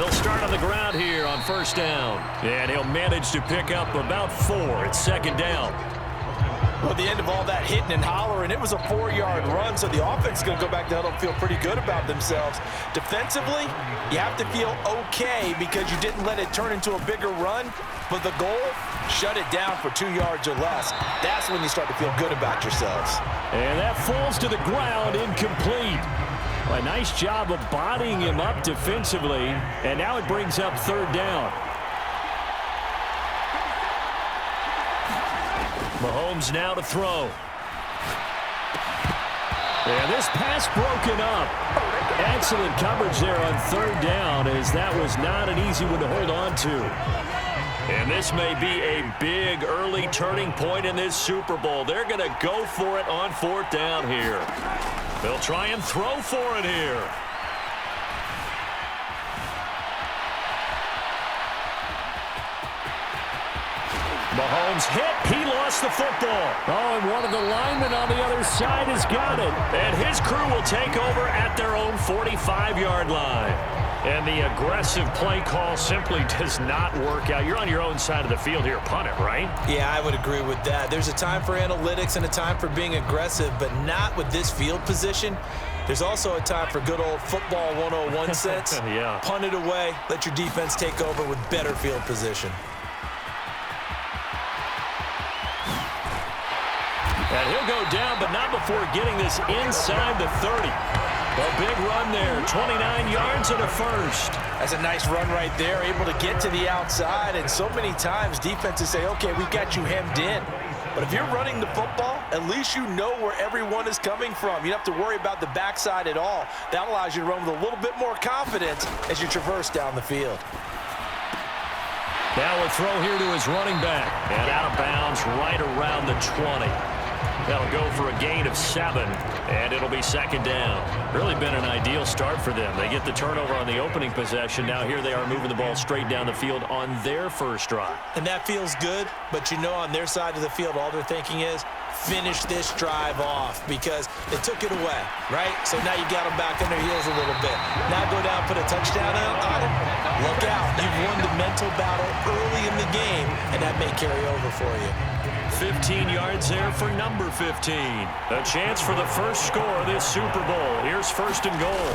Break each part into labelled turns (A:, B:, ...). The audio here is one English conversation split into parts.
A: They'll start on the ground here on first down. And he'll manage to pick up about 4. It's second down.
B: Well, at the end of all that hitting and hollering, it was a 4-yard run, so the offense is going to go back to huddle and feel pretty good about themselves. Defensively, you have to feel okay because you didn't let it turn into a bigger run, but the goal, shut it down for 2 yards or less. That's when you start to feel good about yourselves.
A: And that falls to the ground, incomplete. A nice job of bodying him up defensively, and now it brings up third down. Mahomes now to throw. And this pass broken up. Excellent coverage there on third down, as that was not an easy one to hold on to. And this may be a big early turning point in this Super Bowl. They're going to go for it on fourth down here. They'll try and throw for it here. Mahomes hit. He lost the football. Oh, and one of the linemen on the other side has got it. And his crew will take over at their own 45-yard line. And the aggressive play call simply does not work out. You're on your own side of the field here. Punt it, right?
B: Yeah, I would agree with that. There's a time for analytics and a time for being aggressive, but not with this field position. There's also a time for good old football 101 sense.
A: Yeah.
B: Punt it away. Let your defense take over with better field position.
A: And he'll go down, but not before getting this inside the 30. A big run there, 29 yards and a first.
B: That's a nice run right there, able to get to the outside. And so many times defenses say, okay, we've got you hemmed in. But if you're running the football, at least you know where everyone is coming from. You don't have to worry about the backside at all. That allows you to run with a little bit more confidence as you traverse down the field.
A: Now a throw here to his running back. And out of bounds right around the 20. That'll go for a gain of 7, and it'll be second down. Really been an ideal start for them. They get the turnover on the opening possession. Now here they are moving the ball straight down the field on their first drive.
B: And that feels good, but you know on their side of the field, all they're thinking is, finish this drive off because they took it away, right? So now you got them back on their heels a little bit. Now go down, put a touchdown on them. Look out. You've won the mental battle early in the game, and that may carry over for you.
A: 15 yards there for number 15. A chance for the first score of this Super Bowl. Here's first and goal.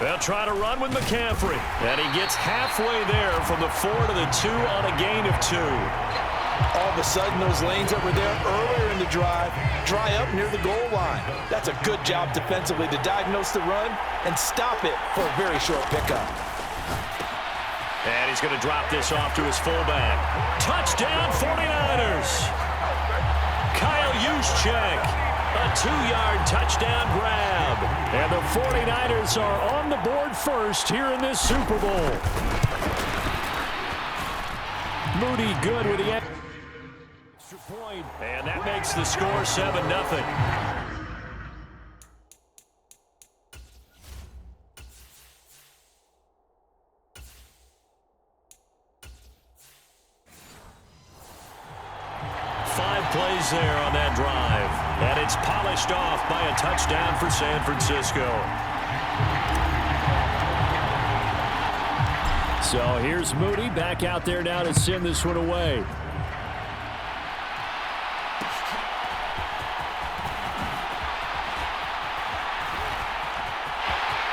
A: They'll try to run with McCaffrey. And he gets halfway there from the 4 to the 2 on a gain of 2.
B: All of a sudden, those lanes that were there earlier in the drive dry up near the goal line. That's a good job defensively to diagnose the run and stop it for a very short pickup.
A: And he's going to drop this off to his fullback. Touchdown, 49ers. Kyle Juszczyk, a 2-yard touchdown grab. And the 49ers are on the board first here in this Super Bowl. Moody good with the extra point. And that makes the score 7-0. Plays there on that drive. And it's polished off by a touchdown for San Francisco. So here's Moody back out there now to send this one away.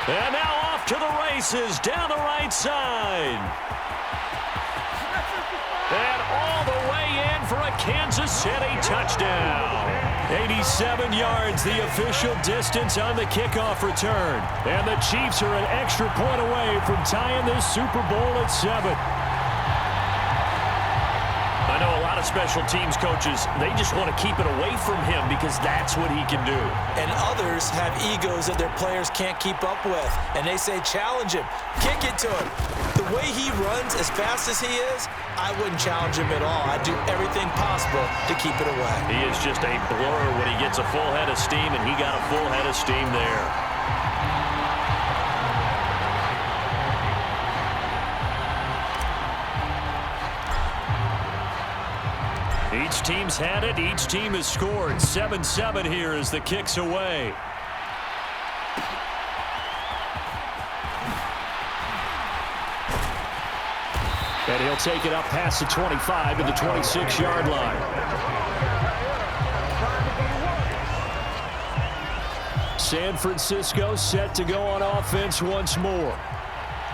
A: And now off to the races down the right side. And all the way in for a Kansas City touchdown. 87 yards, the official distance on the kickoff return. And the Chiefs are an extra point away from tying this Super Bowl at 7. I know a lot of special teams coaches, they just want to keep it away from him because that's what he can do.
B: And others have egos that their players can't keep up with. And they say, challenge him, kick it to him. The way he runs as fast as he is, I wouldn't challenge him at all. I'd do everything possible to keep it away.
A: He is just a blur when he gets a full head of steam, and he got a full head of steam there. Each team's had it. Each team has scored. 7-7 here as the kick's away. And he'll take it up past the 25 to the 26-yard line. San Francisco set to go on offense once more.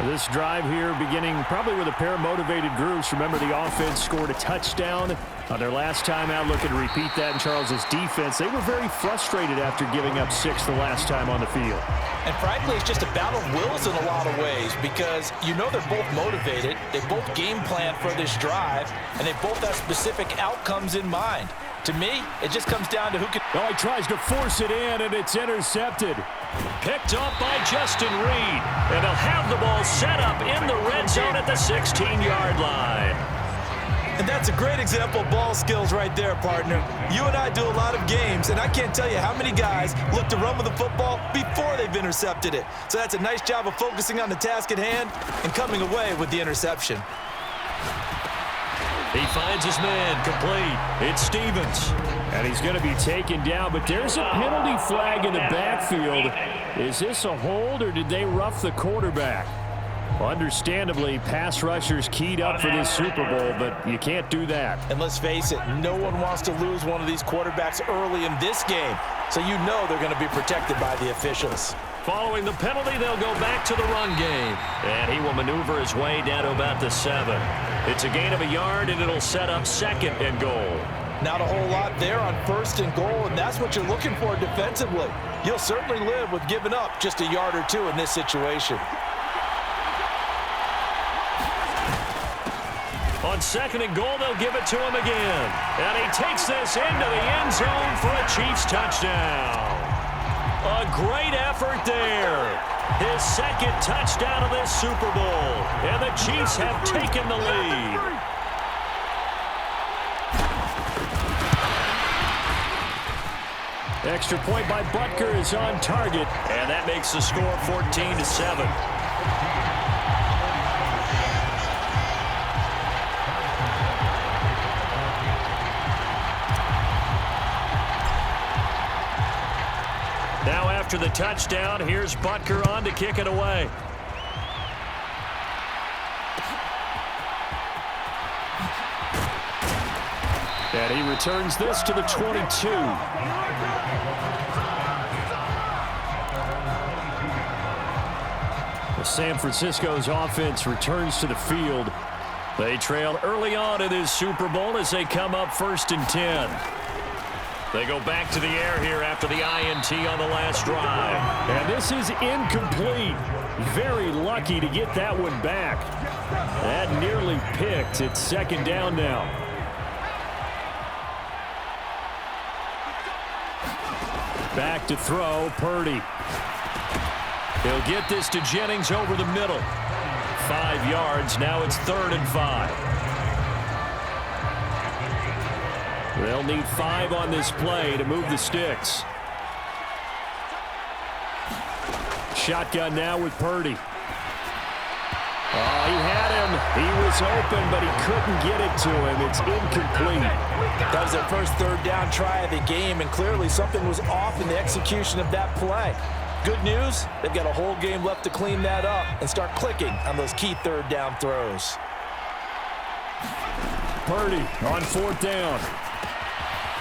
A: This drive here beginning probably with a pair of motivated groups. Remember, the offense scored a touchdown on their last time out. Looking to repeat that in Charles' defense. They were very frustrated after giving up 6 the last time on the field.
B: And frankly, it's just a battle of wills in a lot of ways because you know they're both motivated. They both game plan for this drive, and they both have specific outcomes in mind. To me, it just comes down to who can...
A: Oh, he tries to force it in, and it's intercepted. Picked up by Justin Reed. And they'll have the ball set up in the red zone at the 16-yard line.
B: And that's a great example of ball skills right there, partner. You and I do a lot of games, and I can't tell you how many guys look to run with the football before they've intercepted it. So that's a nice job of focusing on the task at hand and coming away with the interception.
A: He finds his man complete. It's Stevens. And he's going to be taken down, but there's a penalty flag in the backfield. Is this a hold, or did they rough the quarterback? Well, understandably, pass rushers keyed up for this Super Bowl, but you can't do that.
B: And let's face it, no one wants to lose one of these quarterbacks early in this game. So you know they're going to be protected by the officials.
A: Following the penalty, they'll go back to the run game. And he will maneuver his way down to about the 7. It's a gain of a yard, and it'll set up 2nd and goal.
B: Not a whole lot there on 1st and goal, and that's what you're looking for defensively. You'll certainly live with giving up just a yard or 2 in this situation.
A: On 2nd and goal, they'll give it to him again. And he takes this into the end zone for a Chiefs touchdown. A great effort there. His 2nd touchdown of this Super Bowl. And the Chiefs have taken the lead. Extra point by Butker is on target. And that makes the score 14-7. Now after the touchdown, here's Butker on to kick it away. And he returns this to the 22. San Francisco's offense returns to the field. They trail early on in this Super Bowl as they come up 1st and 10. They go back to the air here after the INT on the last drive. And this is incomplete. Very lucky to get that one back. That nearly picked. It's 2nd down now. Back to throw, Purdy. He'll get this to Jennings over the middle. 5 yards. Now it's 3rd and 5. They'll need 5 on this play to move the sticks. Shotgun now with Purdy. Oh, he had him. He was open, but he couldn't get it to him. It's incomplete.
B: That was their first 3rd down try of the game, and clearly something was off in the execution of that play. Good news, they've got a whole game left to clean that up and start clicking on those key 3rd down throws.
A: Purdy on 4th down.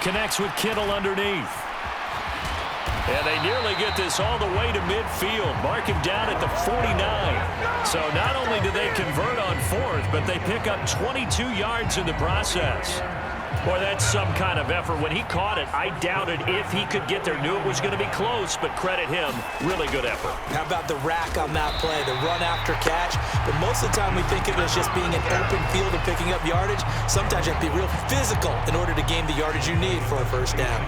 A: Connects with Kittle underneath. And they nearly get this all the way to midfield. Mark him down at the 49. So not only do they convert on 4th, but they pick up 22 yards in the process. Boy, that's some kind of effort. When he caught it, I doubted if he could get there. Knew it was going to be close, but credit him. Really good effort.
B: How about the rack on that play, the run after catch? But most of the time we think of it as just being an open field and picking up yardage. Sometimes you have to be real physical in order to gain the yardage you need for a 1st down.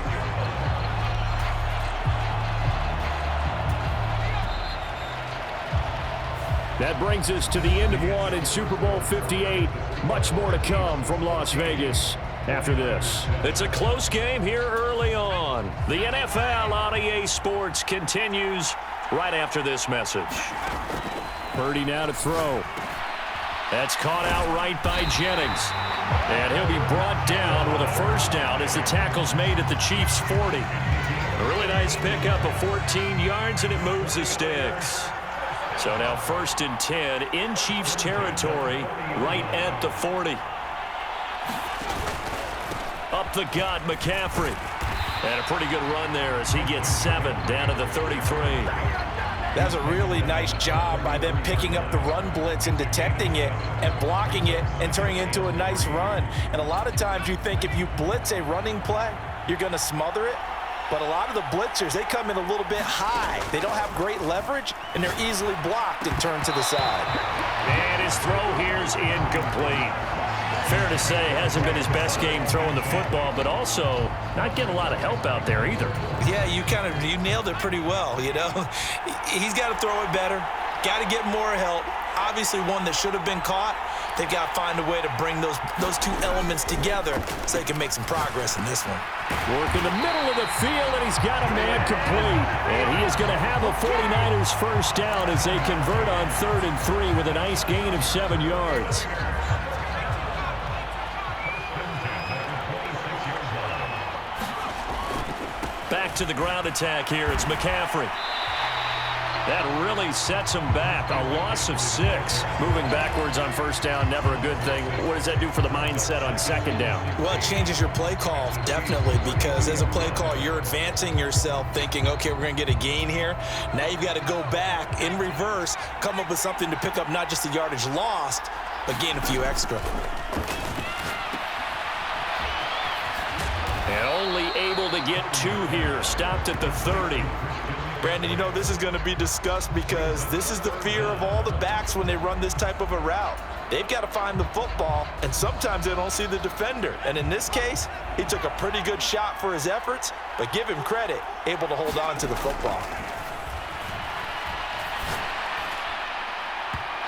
A: That brings us to the end of one in Super Bowl 58. Much more to come from Las Vegas after this. It's a close game here early on. The NFL on EA Sports continues right after this message. Purdy now to throw. That's caught out right by Jennings. And he'll be brought down with a 1st down as the tackle's made at the Chiefs' 40. A really nice pickup of 14 yards, and it moves the sticks. So now 1st and 10 in Chiefs territory, right at the 40. Up the gut, McCaffrey. And a pretty good run there as he gets 7 down to the 33.
B: That's a really nice job by them picking up the run blitz and detecting it and blocking it and turning it into a nice run. And a lot of times you think if you blitz a running play, you're going to smother it. But a lot of the blitzers, they come in a little bit high. They don't have great leverage, and they're easily blocked and turned to the side.
A: And his throw here is incomplete. Fair to say, hasn't been his best game throwing the football, but also not getting a lot of help out there either.
B: Yeah, you nailed it pretty well, you know. He's got to throw it better, got to get more help. Obviously one that should have been caught. They've got to find a way to bring those two elements together so they can make some progress in this one.
A: Work in the middle of the field, and he's got a man complete. And he is going to have a 49ers first down as they convert on 3rd and 3 with a nice gain of 7 yards. Back to the ground attack here. It's McCaffrey. That really sets him back. A loss of 6. Moving backwards on 1st down, never a good thing. What does that do for the mindset on 2nd down?
B: Well, it changes your play call, definitely, because as a play call, you're advancing yourself thinking, okay, we're going to get a gain here. Now you've got to go back in reverse, come up with something to pick up not just the yardage lost, but gain a few extra.
A: And only able to get 2 here. Stopped at the 30.
B: Brandon, you know, this is going to be discussed because this is the fear of all the backs when they run this type of a route. They've got to find the football, and sometimes they don't see the defender. And in this case, he took a pretty good shot for his efforts, but give him credit, able to hold on to the football.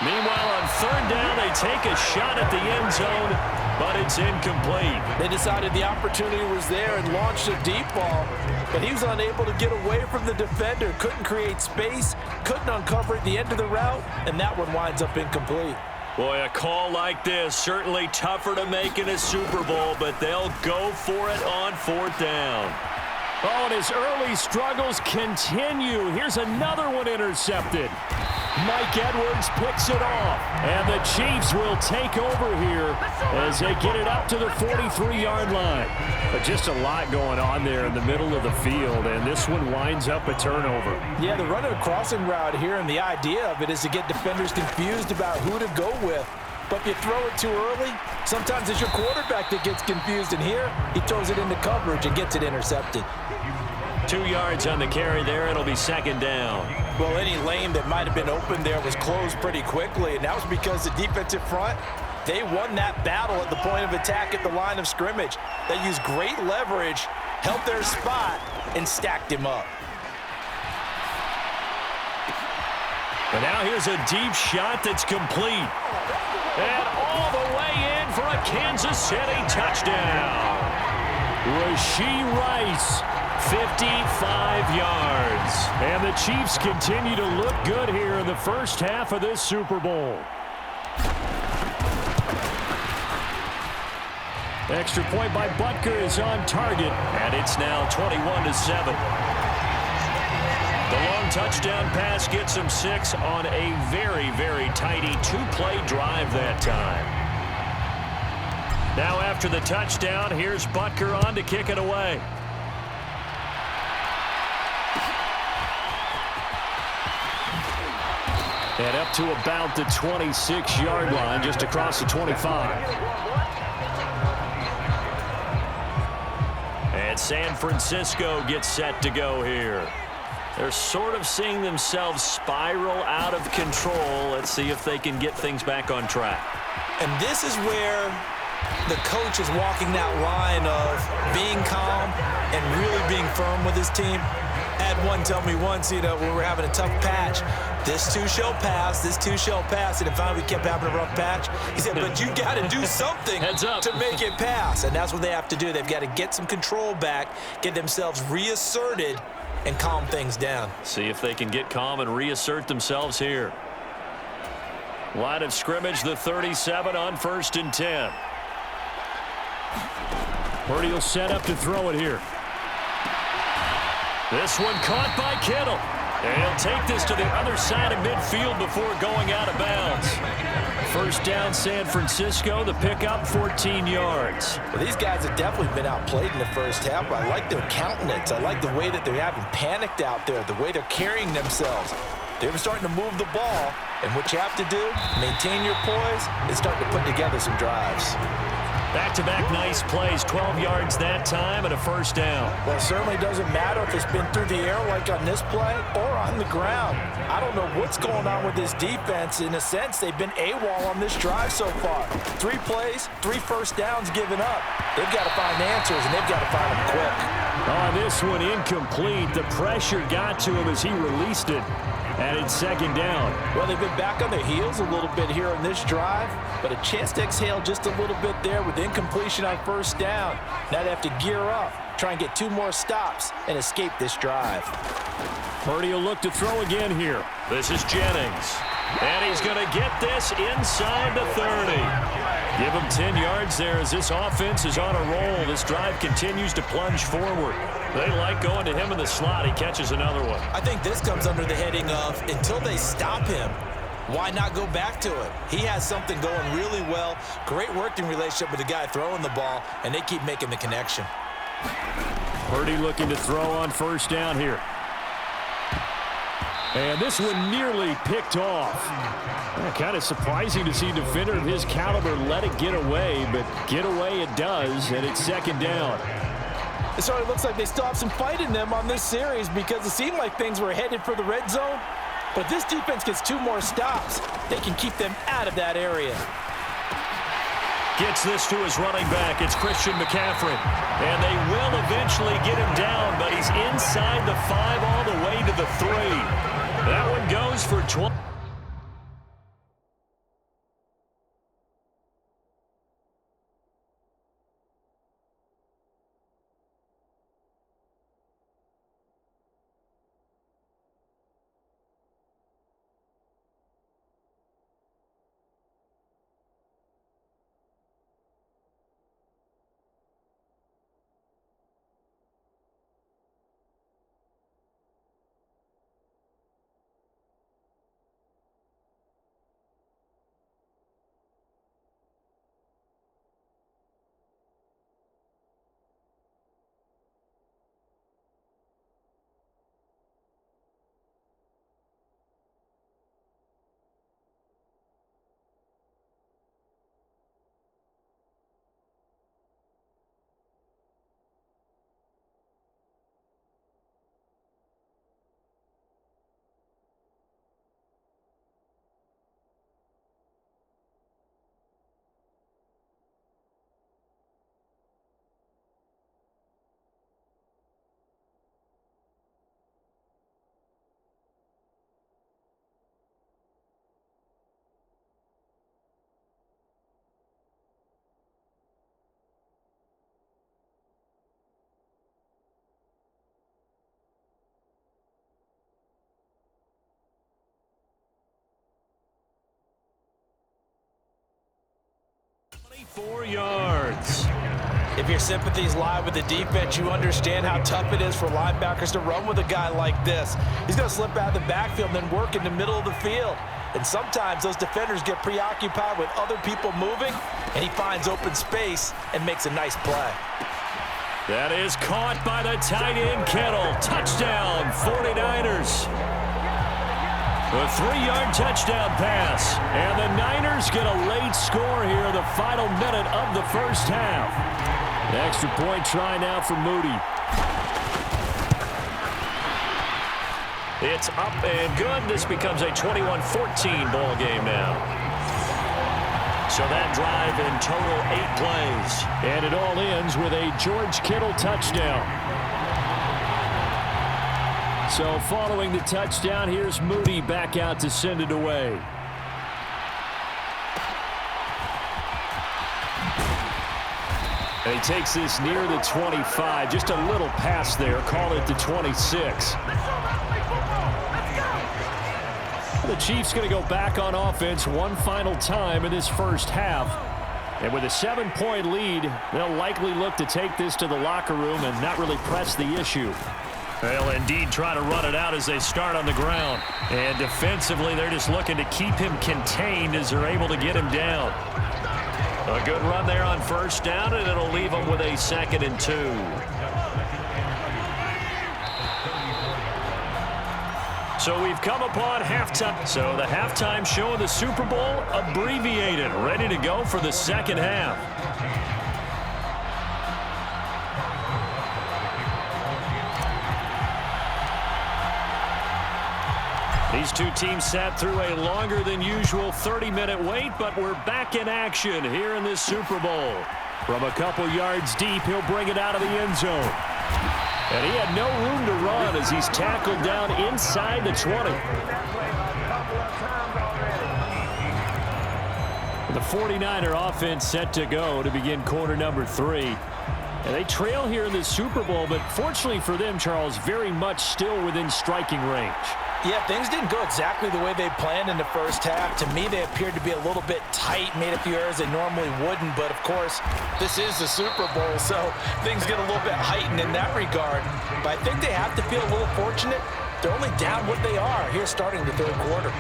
A: Meanwhile, on 3rd down, they take a shot at the end zone, but it's incomplete.
B: They decided the opportunity was there and launched a deep ball, but he was unable to get away from the defender, couldn't create space, couldn't uncover at the end of the route, and that one winds up incomplete.
A: Boy, a call like this, certainly tougher to make in a Super Bowl, but they'll go for it on 4th down. Oh, and his early struggles continue. Here's another one intercepted. Mike Edwards picks it off, and the Chiefs will take over here as they get it up to the 43-yard line. But just a lot going on there in the middle of the field, and this one winds up a turnover.
B: Yeah, they're running a crossing route here, and the idea of it is to get defenders confused about who to go with. But if you throw it too early, sometimes it's your quarterback that gets confused, and here he throws it into coverage and gets it intercepted.
A: 2 yards on the carry there. It'll be 2nd down.
B: Well, any lane that might have been open there was closed pretty quickly, and that was because the defensive front, they won that battle at the point of attack at the line of scrimmage. They used great leverage, held their spot, and stacked him up.
A: And now here's a deep shot that's complete. And all the way in for a Kansas City touchdown. Rashee Rice, 55 yards. And the Chiefs continue to look good here in the first half of this Super Bowl. Extra point by Butker is on target, and it's now 21-7. The long touchdown pass gets him 6 on a very, very tidy 2-play drive that time. Now after the touchdown, here's Butker on to kick it away. And up to about the 26-yard line, just across the 25. And San Francisco gets set to go here. They're sort of seeing themselves spiral out of control. Let's see if they can get things back on track.
B: And this is where the coach is walking that line of being calm and really being firm with his team. Had one tell me once, you know, when we're having a tough patch, this too shall pass, this too shall pass. And finally we kept having a rough patch. He said, but you got to do something to make it pass. And that's what they have to do. They've got to get some control back, get themselves reasserted, and calm things down.
A: See if they can get calm and reassert themselves here. Line of scrimmage, the 37 on 1st and 10. Purdy will set up to throw it here. This one caught by Kittle. And he'll take this to the other side of midfield before going out of bounds. First down, San Francisco. The pickup, 14 yards.
B: Well, these guys have definitely been outplayed in the first half, but I like their countenance. I like the way that they're having panicked out there, the way they're carrying themselves. They're starting to move the ball, and what you have to do, maintain your poise, and start to put together some drives.
A: Back-to-back nice plays, 12 yards that time and a first down.
B: Well, it certainly doesn't matter if it's been through the air like on this play or on the ground. I don't know what's going on with this defense. In a sense, they've been AWOL on this drive so far. 3 plays, 3 first downs given up. They've got to find answers, and they've got to find them quick.
A: Oh, this one incomplete. The pressure got to him as he released it. And it's second down.
B: Well, they've been back on their heels a little bit here on this drive, but a chance to exhale just a little bit there with incompletion on first down. Now they have to gear up, try and get 2 more stops, and escape this drive.
A: Purdy will look to throw again here. This is Jennings. And he's going to get this inside the 30. Give him 10 yards there as this offense is on a roll. This drive continues to plunge forward. They like going to him in the slot. He catches another one.
B: I think this comes under the heading of until they stop him, why not go back to it? He has something going really well. Great working relationship with the guy throwing the ball, and they keep making the connection.
A: Purdy looking to throw on first down here. And this one nearly picked off. Kind of surprising to see a defender of his caliber let it get away, but get away it does, and it's second down.
B: It sort of looks like they still have some fight in them on this series because it seemed like things were headed for the red zone. But if this defense gets 2 more stops, they can keep them out of that area.
A: Gets this to his running back. It's Christian McCaffrey. And they will eventually get him down, but he's inside the 5 all the way to the 3. That one goes for 12. Four yards.
B: If your sympathies lie with the defense, you understand how tough it is for linebackers to run with a guy like this. He's going to slip out of the backfield and then work in the middle of the field. And sometimes those defenders get preoccupied with other people moving, and he finds open space and makes a nice play.
A: That is caught by the tight end, Kittle. Touchdown, 49ers. A 3-yard touchdown pass. And the Niners get a late score here in the final minute of the first half. An extra point try now for Moody. It's up and good. This becomes a 21-14 ball game now. So that drive in total 8 plays. And it all ends with a George Kittle touchdown. So following the touchdown, here's Moody back out to send it away. And he takes this near the 25. Just a little pass there. Call it the 26. The Chiefs going to go back on offense one final time in this first half. And with a 7-point lead, they'll likely look to take this to the locker room and not really press the issue. They'll indeed try to run it out as they start on the ground. And defensively, they're just looking to keep him contained as they're able to get him down. A good run there on first down, and it'll leave them with a 2nd and 2. So we've come upon halftime. So the halftime show of the Super Bowl abbreviated, ready to go for the second half. These two teams sat through a longer than usual 30-minute wait, but we're back in action here in this Super Bowl. From a couple yards deep, he'll bring it out of the end zone. And he had no room to run as he's tackled down inside the 20. The 49er offense set to go to begin quarter number 3. And they trail here in this Super Bowl, but fortunately for them, Charles, very much still within striking range.
B: Yeah, things didn't go exactly the way they planned in the first half. To me, they appeared to be a little bit tight, made a few errors they normally wouldn't. But, of course, this is the Super Bowl, so things get a little bit heightened in that regard. But I think they have to feel a little fortunate. They're only down what they are here starting the third quarter.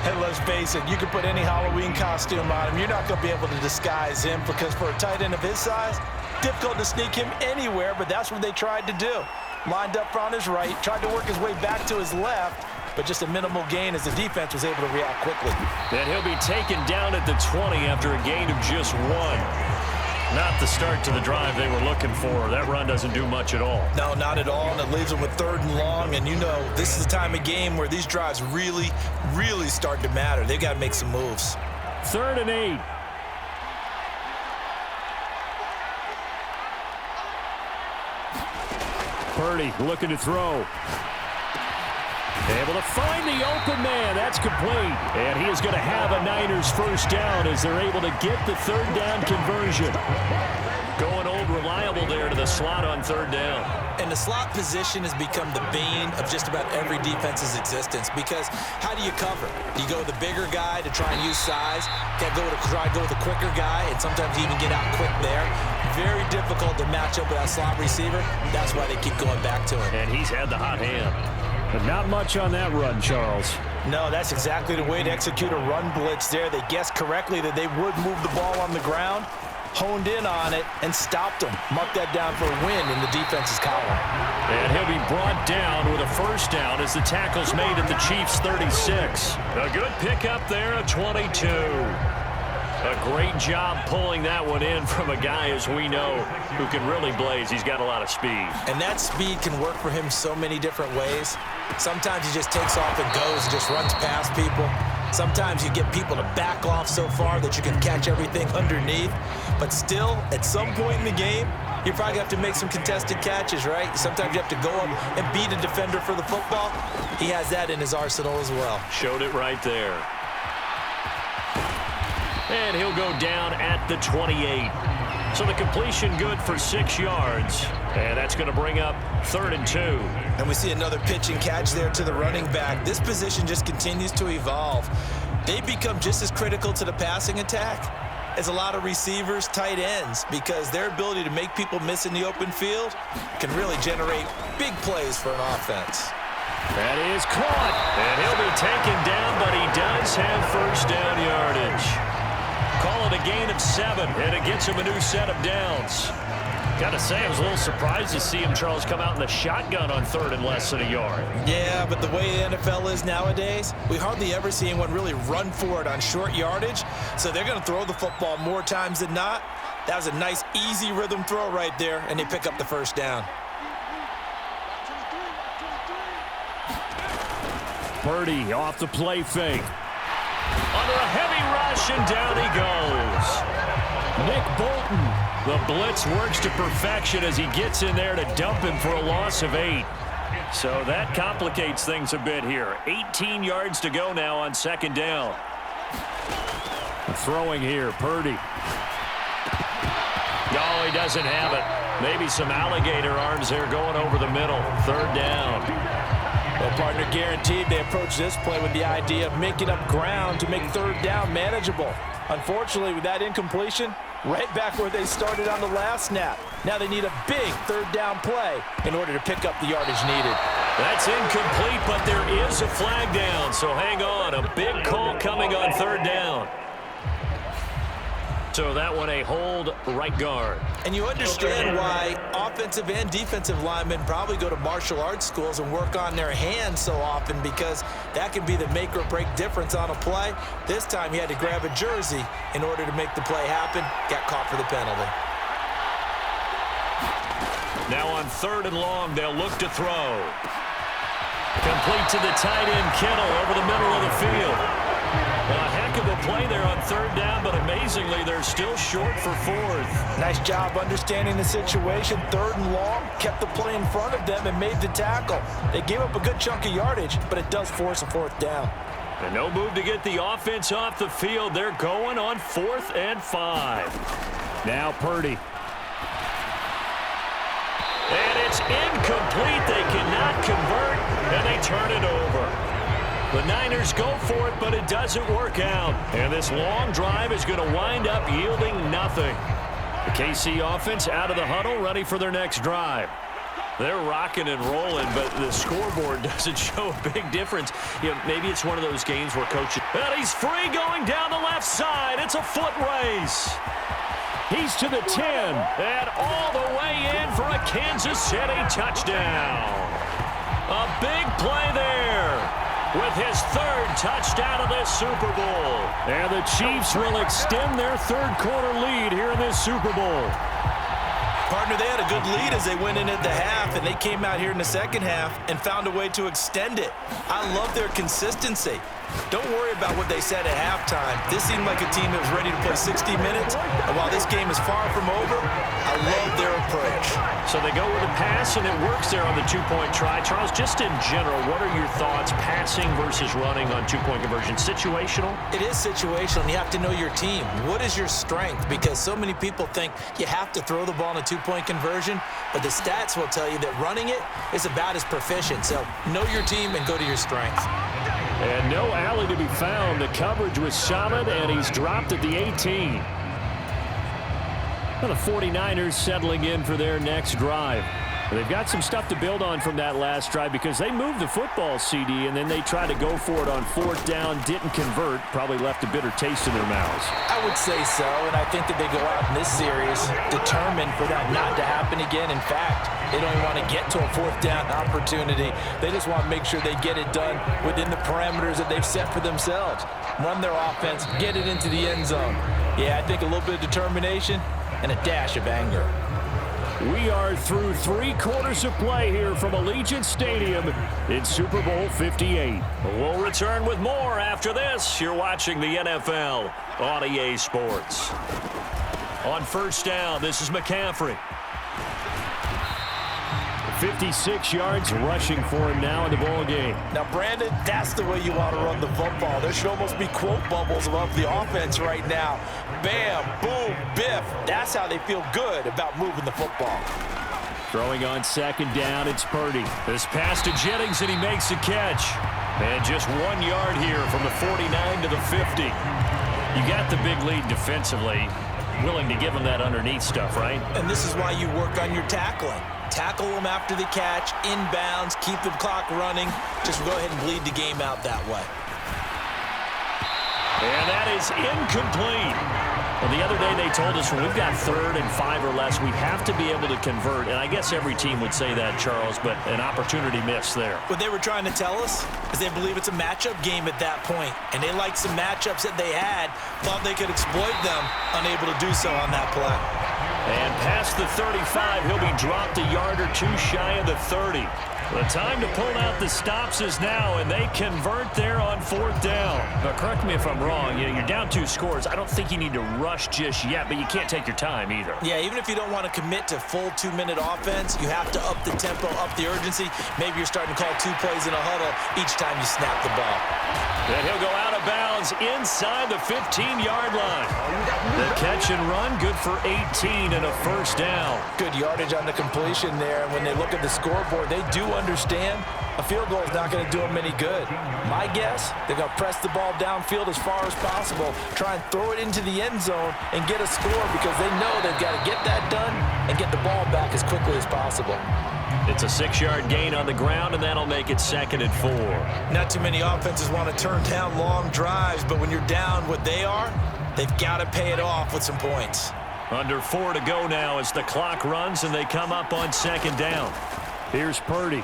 B: And let's face it, you can put any Halloween costume on him. You're not going to be able to disguise him because for a tight end of his size, difficult to sneak him anywhere, but that's what they tried to do. Lined up on his right, tried to work his way back to his left, but just a minimal gain as the defense was able to react quickly.
A: And he'll be taken down at the 20 after a gain of just 1. Not the start to the drive they were looking for. That run doesn't do much at all.
B: No, not at all, and it leaves them with 3rd and long, and you know this is the time of game where these drives really, really start to matter. They've got to make some moves.
A: 3rd and 8. Purdy looking to throw. Able to find the open man. That's complete. And he is going to have a Niners first down as they're able to get the 3rd down conversion. Going old reliable there to the slot on 3rd down.
B: And the slot position has become the bane of just about every defense's existence because how do you cover? Do you go with the bigger guy to try and use size? Try to go with the quicker guy and sometimes even get out quick there. Very difficult to match up with that slot receiver. That's why they keep going back to him.
A: And he's had the hot hand. But not much on that run, Charles.
B: No, that's exactly the way to execute a run blitz there. They guessed correctly that they would move the ball on the ground, honed in on it, and stopped them. Marked that down for a win in the defense's column.
A: And he'll be brought down with a first down as the tackle's made at the Chiefs' 36. A good pickup there, a 22. A great job pulling that one in from a guy, as we know, who can really blaze. He's got a lot of speed.
B: And that speed can work for him so many different ways. Sometimes he just takes off and goes and just runs past people. Sometimes you get people to back off so far that you can catch everything underneath. But still, at some point in the game, you probably have to make some contested catches, right? Sometimes you have to go up and beat a defender for the football. He has that in his arsenal as well.
A: Showed it right there. And he'll go down at the 28. So the completion good for 6 yards. And that's going to bring up 3rd and 2.
B: And we see another pitch and catch there to the running back. This position just continues to evolve. They become just as critical to the passing attack as a lot of receivers, tight ends, because their ability to make people miss in the open field can really generate big plays for an offense.
A: That is caught. And he'll be taken down, but he does have first down yardage. Call it a gain of 7, and it gets him a new set of downs. Gotta say, I was a little surprised to see him, Charles, come out in the shotgun on 3rd and less than a yard.
B: Yeah, but the way the NFL is nowadays, we hardly ever see anyone really run for it on short yardage. So they're going to throw the football more times than not. That was a nice, easy rhythm throw right there, and they pick up the first down.
A: Purdy off the play fake. Under a heavy rush, and down he goes. Nick Bolton. The blitz works to perfection as he gets in there to dump him for a loss of 8. So that complicates things a bit here. 18 yards to go now on 2nd down. Throwing here, Purdy. Oh, he doesn't have it. Maybe some alligator arms there going over the middle. 3rd down.
B: Well, partner, guaranteed they approach this play with the idea of making up ground to make 3rd down manageable. Unfortunately, with that incompletion, right back where they started on the last snap. Now they need a big third down play in order to pick up the yardage needed.
A: That's incomplete, but there is a flag down, so hang on. A big call coming on third down. So that one a hold right guard.
B: And you understand why offensive and defensive linemen probably go to martial arts schools and work on their hands so often, because that can be the make or break difference on a play. This time he had to grab a jersey in order to make the play happen. Got caught for the penalty.
A: Now on third and long, they'll look to throw. Complete to the tight end, Kittle, over the middle of the field. Well, a heck of a play there on third down, but amazingly, they're still short for fourth.
B: Nice job understanding the situation. Third and long, kept the play in front of them and made the tackle. They gave up a good chunk of yardage, but it does force a fourth down.
A: And no move to get the offense off the field. They're going on 4th and 5. Now Purdy. And it's incomplete. They cannot convert, and they turn it over. The Niners go for it, but it doesn't work out. And this long drive is going to wind up yielding nothing. The KC offense out of the huddle, ready for their next drive. They're rocking and rolling, but the scoreboard doesn't show a big difference. You know, maybe it's one of those games where coaches... And he's free going down the left side. It's a foot race. He's to the 10, and all the way in for a Kansas City touchdown. A big play there with his third touchdown of this Super Bowl. And the Chiefs will extend their third quarter lead here in this Super Bowl.
B: Partner, they had a good lead as they went in at the half, and they came out here in the second half and found a way to extend it. I love their consistency. Don't worry about what they said at halftime. This seemed like a team that was ready to play 60 minutes, and while this game is far from over, I love their approach.
A: So they go with a pass, and it works there on the two-point try. Charles, just in general, what are your thoughts passing versus running on two-point conversion? Situational?
B: It is situational, and you have to know your team. What is your strength? Because so many people think you have to throw the ball in a two-point conversion, but the stats will tell you that running it is about as proficient. So know your team and go to your strength.
A: And no alley to be found. The coverage was solid, and he's dropped at the 18. Well, the 49ers settling in for their next drive. They've got some stuff to build on from that last drive because they moved the football, CD, and then they tried to go for it on fourth down, didn't convert, probably left a bitter taste in their mouths.
B: I would say so, and I think that they go out in this series determined for that not to happen again. In fact, they don't even want to get to a fourth down opportunity. They just want to make sure they get it done within the parameters that they've set for themselves. Run their offense, get it into the end zone. Yeah, I think a little bit of determination and a dash of anger.
A: We are through 3 quarters of play here from Allegiant Stadium in Super Bowl 58. We'll return with more after this. You're watching the NFL on EA Sports. On first down, this is McCaffrey. 56 yards rushing for him now in the ball game.
B: Now, Brandon, that's the way you want to run the football. There should almost be quote bubbles above the offense right now. Bam, boom, biff. That's how they feel good about moving the football.
A: Throwing on second down, it's Purdy. This pass to Jennings, and he makes a catch. And just 1 yard here from the 49 to the 50. You got the big lead defensively. Willing to give him that underneath stuff, right?
B: And this is why you work on your tackling. Tackle them after the catch, inbounds, keep the clock running. Just go ahead and bleed the game out that way.
A: And that is incomplete. Well, the other day they told us when we've got 3rd and 5 or less, we have to be able to convert. And I guess every team would say that, Charles, but an opportunity missed there.
B: What they were trying to tell us is they believe it's a matchup game at that point. And they liked some matchups that they had, thought they could exploit them, unable to do so on that play.
A: And past the 35, he'll be dropped a yard or two shy of the 30. The time to pull out the stops is now, and they convert there on fourth down. Now, correct me if I'm wrong. You're down 2 scores. I don't think you need to rush just yet, but you can't take your time either.
B: Yeah, even if you don't want to commit to full 2-minute offense, you have to up the tempo, up the urgency. Maybe you're starting to call 2 plays in a huddle each time you snap the ball.
A: And he'll go out of bounds inside the 15-yard line. The catch and run, good for 18 and a first down.
B: Good yardage on the completion there. And when they look at the scoreboard, they do understand a field goal is not going to do them any good. My guess, they're going to press the ball downfield as far as possible, try and throw it into the end zone and get a score because they know they've got to get that done and get the ball back as quickly as possible.
A: It's a 6-yard gain on the ground, and that'll make it 2nd and 4.
B: Not too many offenses want to turn down long drives, but when you're down what they are, they've got to pay it off with some points.
A: Under 4 to go now as the clock runs, and they come up on 2nd down. Here's Purdy.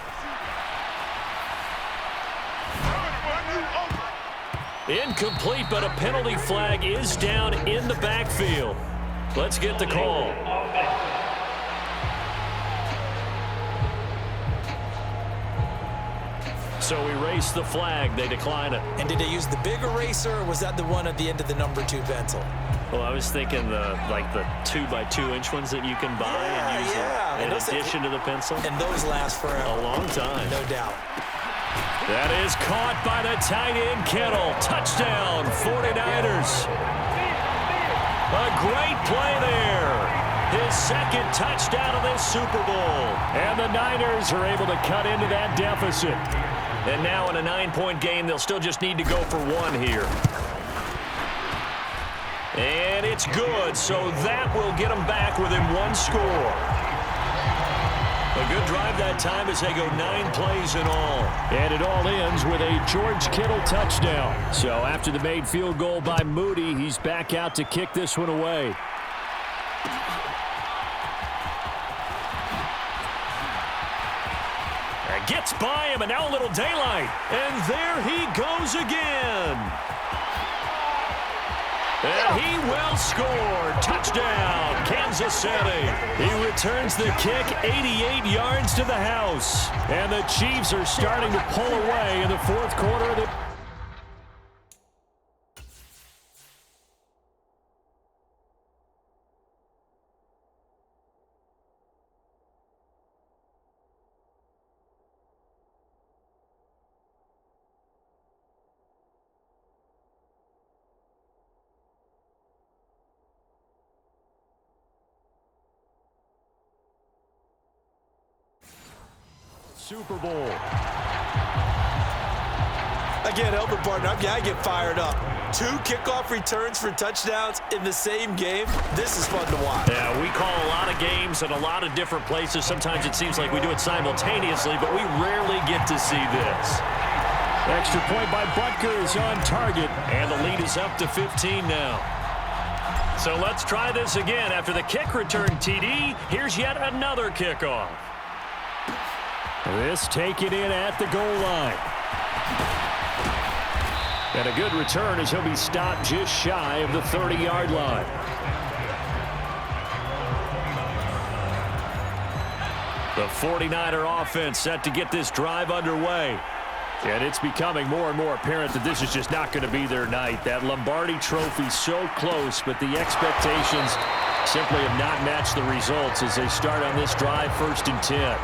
A: Incomplete, but a penalty flag is down in the backfield. Let's get the call. So erase the flag. They decline it.
B: And did they use the big eraser, or was that the one at the end of the number 2 pencil?
A: Well, I was thinking the 2x2-inch ones that you can buy and use in addition to the pencil.
B: And those last forever.
A: A long time.
B: No doubt.
A: That is caught by the tight end, Kittle. Touchdown, 49ers. A great play there. His 2nd touchdown of this Super Bowl. And the Niners are able to cut into that deficit. And now in a 9-point game, they'll still just need to go for 1 here. And it's good, so that will get them back within 1 score. A good drive that time as they go 9 plays in all. And it all ends with a George Kittle touchdown. So after the made field goal by Moody, he's back out to kick this one away. That gets by him, and now a little daylight. And there he goes again. And he will score. Touchdown, Kansas City. He returns the kick 88 yards to the house. And the Chiefs are starting to pull away in the 4th quarter of the... Super Bowl.
B: I can't help it, partner. I get fired up. 2 kickoff returns for touchdowns in the same game. This is fun to watch.
A: Yeah, we call a lot of games in a lot of different places. Sometimes it seems like we do it simultaneously, but we rarely get to see this. Extra point by Butker is on target, and the lead is up to 15 now. So let's try this again. After the kick return TD, here's yet another kickoff. This taken in at the goal line. And a good return as he'll be stopped just shy of the 30-yard line. The 49er offense set to get this drive underway. And it's becoming more and more apparent that this is just not going to be their night. That Lombardi trophy so close, but the expectations simply have not matched the results as they start on this drive 1st and 10.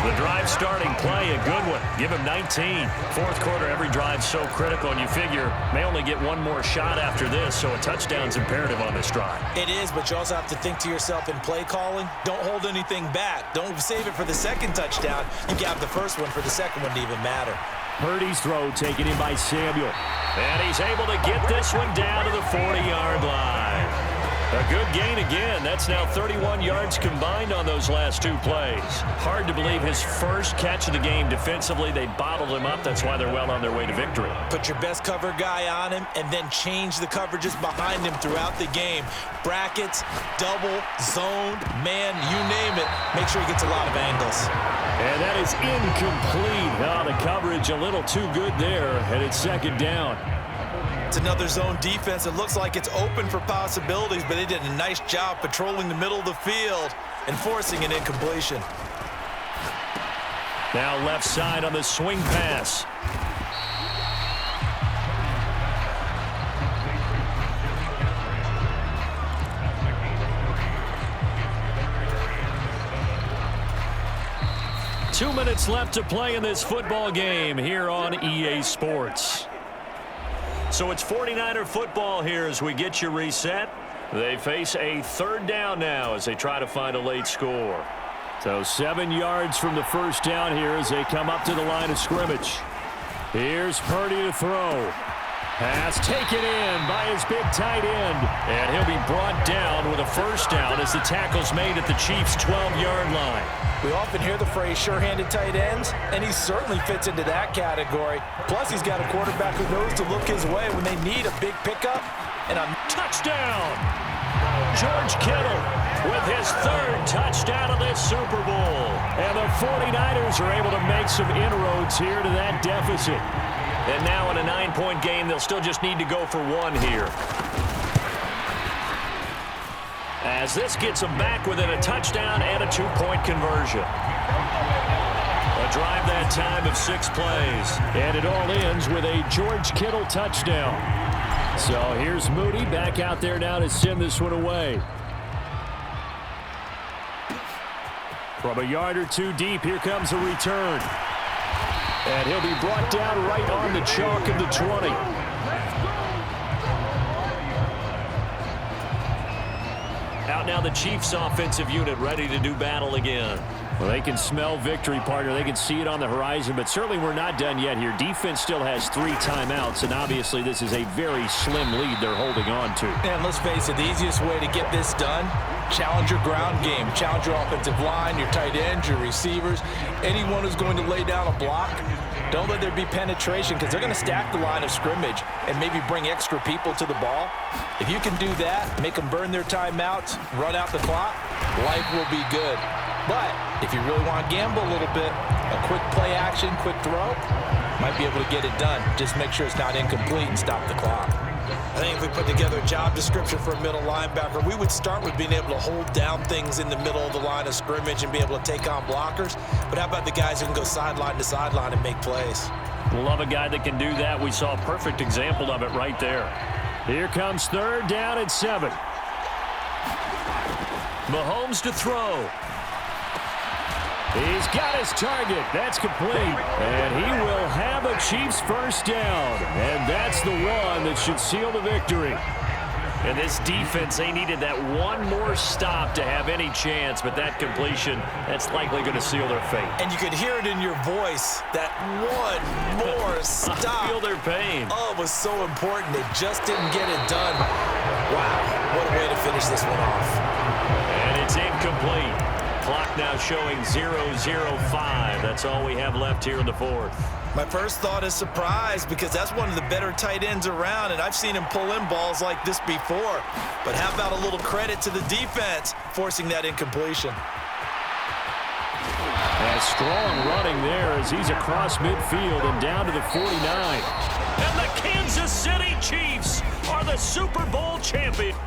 A: The drive starting play, a good one. Give him 19. 4th quarter, every drive so critical, and you figure may only get 1 more shot after this, so a touchdown's imperative on this drive.
B: It is, but you also have to think to yourself in play calling, don't hold anything back. Don't save it for the 2nd touchdown. You can have the 1st one for the 2nd one to even matter.
A: Purdy's throw taken in by Samuel. And he's able to get this one down to the 40-yard line. A good gain again. That's now 31 yards combined on those last 2 plays. Hard to believe his first catch of the game defensively. They bottled him up. That's why they're well on their way to victory.
B: Put your best cover guy on him and then change the coverages behind him throughout the game. Brackets, double, zone, man, you name it. Make sure he gets a lot of angles.
A: And that is incomplete. Oh, the coverage a little too good there, and it's 2nd down.
B: It's another zone defense. It looks like it's open for possibilities, but they did a nice job patrolling the middle of the field and forcing an incompletion.
A: Now left side on the swing pass. Two minutes left to play in this football game here on EA Sports. So it's 49er football here as we get you reset. They face a third down now as they try to find a late score. So 7 yards from the first down here as they come up to the line of scrimmage. Here's Purdy to throw. Pass taken in by his big tight end. And he'll be brought down with a first down as the tackle's made at the Chiefs' 12-yard line.
B: We often hear the phrase sure-handed tight ends, and he certainly fits into that category. Plus, he's got a quarterback who knows to look his way when they need a big pickup. And a
A: touchdown! George Kittle with his third touchdown of this Super Bowl. And the 49ers are able to make some inroads here to that deficit. And now in a 9-point game, they'll still just need to go for one here. As this gets them back within a touchdown and a 2-point conversion. A drive that time of 6 plays. And it all ends with a George Kittle touchdown. So here's Moody back out there now to send this one away. From a yard or two deep, here comes a return. And he'll be brought down right on the chalk of the 20. Out now the Chiefs offensive unit ready to do battle again. Well, they can smell victory, partner. They can see it on the horizon, but certainly we're not done yet here. Defense still has 3 timeouts, and obviously this is a very slim lead they're holding on to.
B: And let's face it, the easiest way to get this done, challenge your ground game. Challenge your offensive line, your tight ends, your receivers, anyone who's going to lay down a block. Don't let there be penetration because they're going to stack the line of scrimmage and maybe bring extra people to the ball. If you can do that, make them burn their timeouts, run out the clock, life will be good. But if you really want to gamble a little bit, a quick play action, quick throw, might be able to get it done. Just make sure it's not incomplete and stop the clock.
C: I think if we put together a job description for a middle linebacker, we would start with being able to hold down things in the middle of the line of scrimmage and be able to take on blockers. But how about the guys who can go sideline to sideline and make plays?
A: Love a guy that can do that. We saw a perfect example of it right there. Here comes third down and 7. Mahomes to throw. He's got his target. That's complete. And he will have a Chiefs first down. And that's the one that should seal the victory. And this defense, they needed that one more stop to have any chance, but that completion, that's likely going to seal their fate.
C: And you could hear it in your voice, that one more stop.
A: I feel their pain.
C: Oh, it was so important. They just didn't get it done. Wow, what a way to finish this one off.
A: And it's incomplete. Clock now showing 0-0-5. That's all we have left here in the fourth.
C: My first thought is surprise because that's one of the better tight ends around, and I've seen him pull in balls like this before. But how about a little credit to the defense forcing that incompletion?
A: And strong running there as he's across midfield and down to the 49. And the Kansas City Chiefs are the Super Bowl champions.